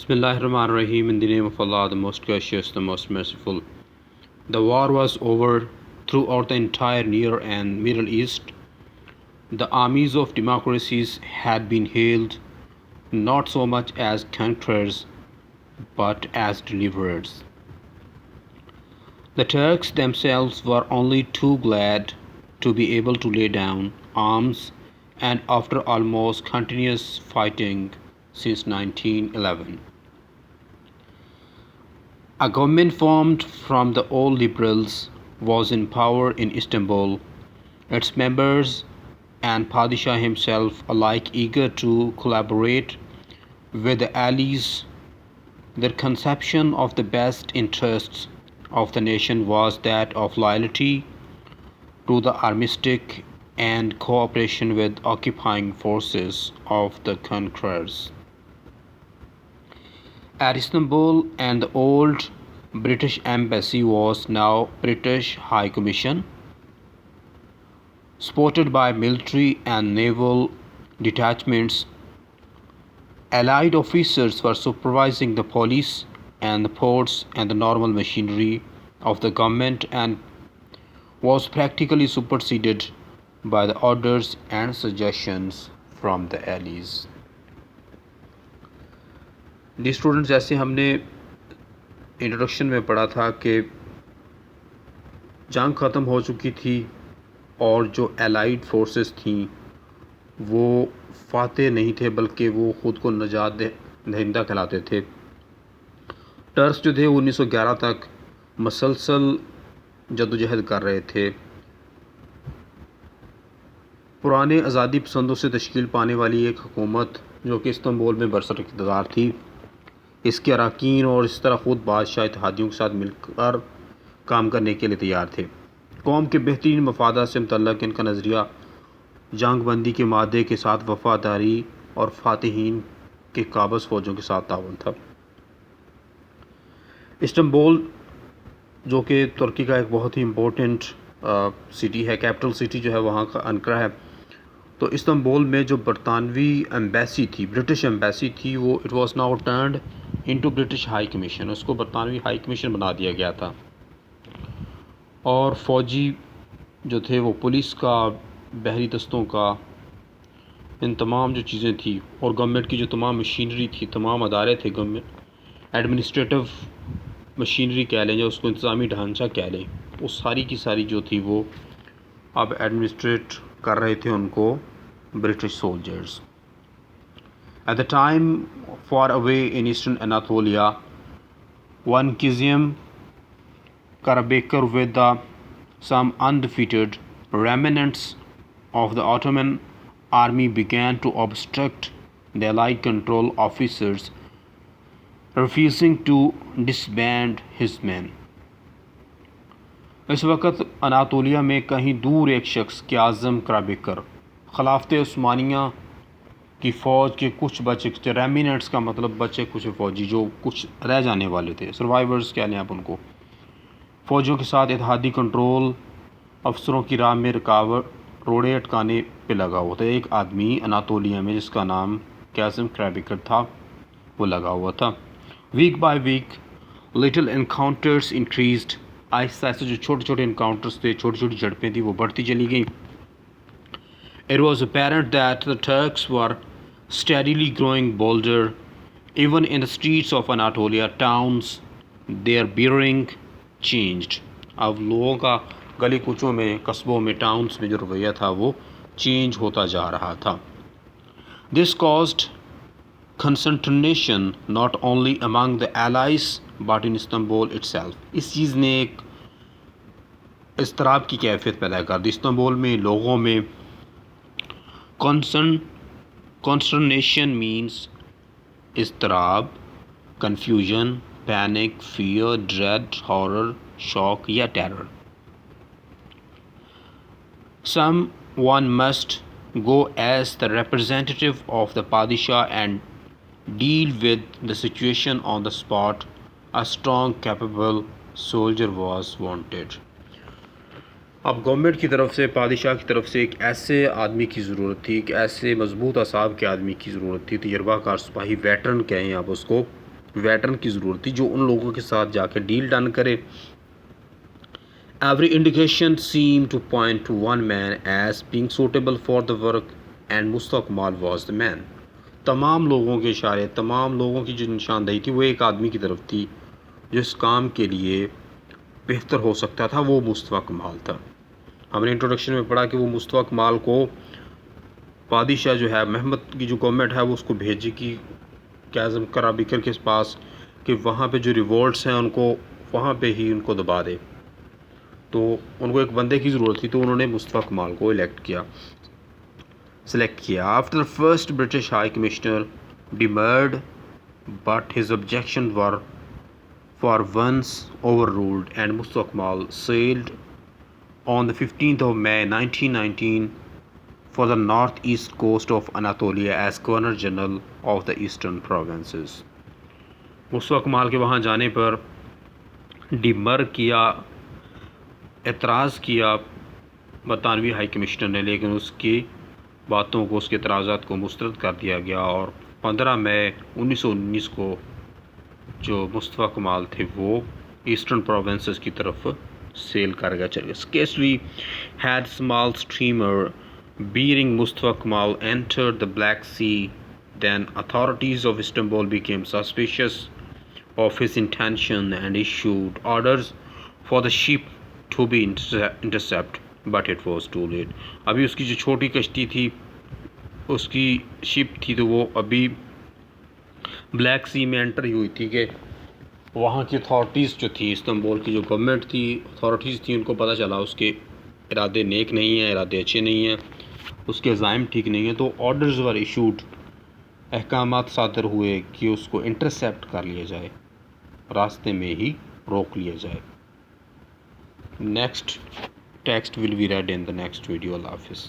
Bismillahirrahmanirrahim. In the name of Allah, the most gracious, the most merciful. The war was over throughout the entire Near and Middle East. The armies of democracies had been hailed not so much as conquerors but as deliverers. The Turks themselves were only too glad to be able to lay down arms, and after almost continuous fighting since 1911. A government formed from the old liberals was in power in Istanbul, its members and Padishah himself alike eager to collaborate with the allies. Their conception of the best interests of the nation was that of loyalty to the armistice and cooperation with occupying forces of the conquerors. At Istanbul, and the old British Embassy was now British High Commission, supported by military and naval detachments. Allied officers were supervising the police and the ports and the normal machinery of the government, and was practically superseded by the orders and suggestions from the allies. D students, जैसे हमने introduction में पढ़ा था कि जंग ख़त्म हो चुकी थी और जो एलाइड फोर्सेस थी वो फातेह नहीं थे बल्कि वो ख़ुद को नजात दहिंदा कहलाते थे। टर्क्स जो थे 1911 तक मसलसल जद्दोजहद कर रहे थे। पुराने आज़ादी पसंदों से तश्कील पाने वाली एक हुकूमत जो कि इस्तांबुल में बरसर इक़्तिदार थी, इसके अरकान और इस तरह ख़ुद बादशाह इत्तेहादियों के साथ मिलकर काम करने के लिए तैयार थे। कौम के बेहतरीन मफादात से मुतल्लक़ इनका नज़रिया जंग बंदी के मादे के साथ वफ़ादारी और फ़ातिहीन के काबज़ फ़ौजों के साथ ताउन था। इस्तांबुल जो कि तुर्की का एक बहुत ही इम्पोर्टेंट सिटी है, कैपिटल सिटी जो है वहाँ का अनकरा है। तो इस्तांबुल में जो बरतानवी एम्बेसी थी, ब्रिटिश एम्बेसी थी, वो it was now turned into British high commission, उसको बरतानवी हाई कमीशन बना दिया गया था। और फ़ौजी जो थे वो पुलिस का, बहरी दस्तों का, इन तमाम जो चीज़ें थी और गवर्नमेंट की जो तमाम मशीनरी थी, तमाम अदारे थे गवर्नमेंट एडमिनिस्ट्रेटिव मशीनरी कह लें या उसको इंतज़ामी ढांचा कह लें, वो सारी की सारी जो थी वो अब एडमिनिस्ट्रेट कर रहे थे उनको British soldiers. At the time, far away in eastern Anatolia, one Kizim Karabekir with some undefeated remnants of the Ottoman army began to obstruct the Allied control officers, refusing to disband his men. इस वक्त Anatolia में कहीं दूर एक शख्स क़याज़म कराबेकर खिलाफ़त उस्मानिया की फ़ौज के कुछ बचे, रेमिनेंट्स का मतलब बचे कुछ फ़ौजी जो कुछ रह जाने वाले थे, सर्वाइवर्स कह लें आप उनको, फ़ौजों के साथ इत्तेहादी कंट्रोल अफसरों की राह में रुकावट रोड़े अटकाने पे लगा हुआ था। एक आदमी अनातोलिया में जिसका नाम क़याज़म कराबेकर था वो लगा हुआ था। Week by week little encounters increased, आहिस्ता आहिस्ता जो छोटे छोटे इनकाउंटर्स थे, छोटी छोटी झड़पें थी, वो बढ़ती चली गई। It was apparent that the Turks were steadily growing bolder. Even in the streets of Anatolia towns, their bearing changed. अब लोगों का गली कूचों में, कस्बों में, टाउन्स में जो रवैया था वो चेंज होता जा रहा था। This caused consternation not only among the allies but in Istanbul itself. इस चीज़ ने एक इस्तराब की कैफियत पैदा कर दी इस्तांबुल में लोगों में। Consternation means इस्तराब, confusion, panic, fear, dread, horror, shock या terror. Someone must go as the representative of the Padishah and deal with the situation on the spot. A strong, capable soldier was wanted. अब government की तरफ से, पादिशाह की तरफ से एक ऐसे आदमी की ज़रूरत थी, एक ऐसे मजबूत असाब के आदमी की ज़रूरत थी, तजर्बाकार सिपाही, वेटरन कहें आप उसको, वेटरन की ज़रूरत थी जो उन लोगों के साथ जाकर डील डन करे। Every indication seem to point to one man as being suitable for the work and Mustafa Kemal was the man. तमाम लोगों के इशारे, तमाम लोगों की जो निशानदेही थी वो एक आदमी की तरफ थी जो इस काम के लिए बेहतर हो सकता था, वो मुस्तफ़ा कमाल था। हमने इंट्रोडक्शन में पढ़ा कि वो मुस्तफ़ा कमाल को बादशाह जो है, महमद की जो गवर्नमेंट है वो उसको भेजेगी काज़म कराबिकर के पास कि वहाँ पे जो रिवोल्ट्स हैं उनको वहाँ पे ही उनको दबा दे। तो उनको एक बंदे की ज़रूरत थी, तो उन्होंने मुस्तफ़ा कमाल को सेलेक्ट किया। After first British high commissioner demurred, but his objections were for once overruled, and Mustafa Kemal sailed on the 15th of May 1919 for the northeast coast of Anatolia as Governor General of the Eastern Provinces. Mustafa कमाल के वहाँ जाने पर dimmer किया, एतराज़ किया बरतानवी high commissioner ने, लेकिन उसकी बातों को, उसके एतराज़ात को मुस्तरद कर दिया गया और 15 मई 1919 को जो मुस्तफ़ा कमाल थे वो ईस्टर्न प्रोविंसेस की तरफ सेल कर गया, चल गया। Scarcely had small steamer bearing Mustafa Kemal entered the Black Sea, then authorities of Istanbul became suspicious of his intention and issued orders for the ship to be intercept, but it was too late. अभी उसकी जो छोटी कश्ती थी, उसकी ship थी, तो वो अभी ब्लैक सी में एंटर हुई थी कि वहाँ की अथॉरिटीज़ जो थी, इस्तांबुल की जो गवर्नमेंट थी, अथॉरिटीज़ थी, उनको पता चला उसके इरादे नेक नहीं हैं, इरादे अच्छे नहीं हैं, उसके अज़ाइम ठीक नहीं हैं, तो ऑर्डर्स वर इशूड, अहकामात सादर हुए कि उसको इंटरसेप्ट कर लिया जाए, रास्ते में ही रोक लिया जाए। Next text will be read in the next video. अल्लाह हाफिज़।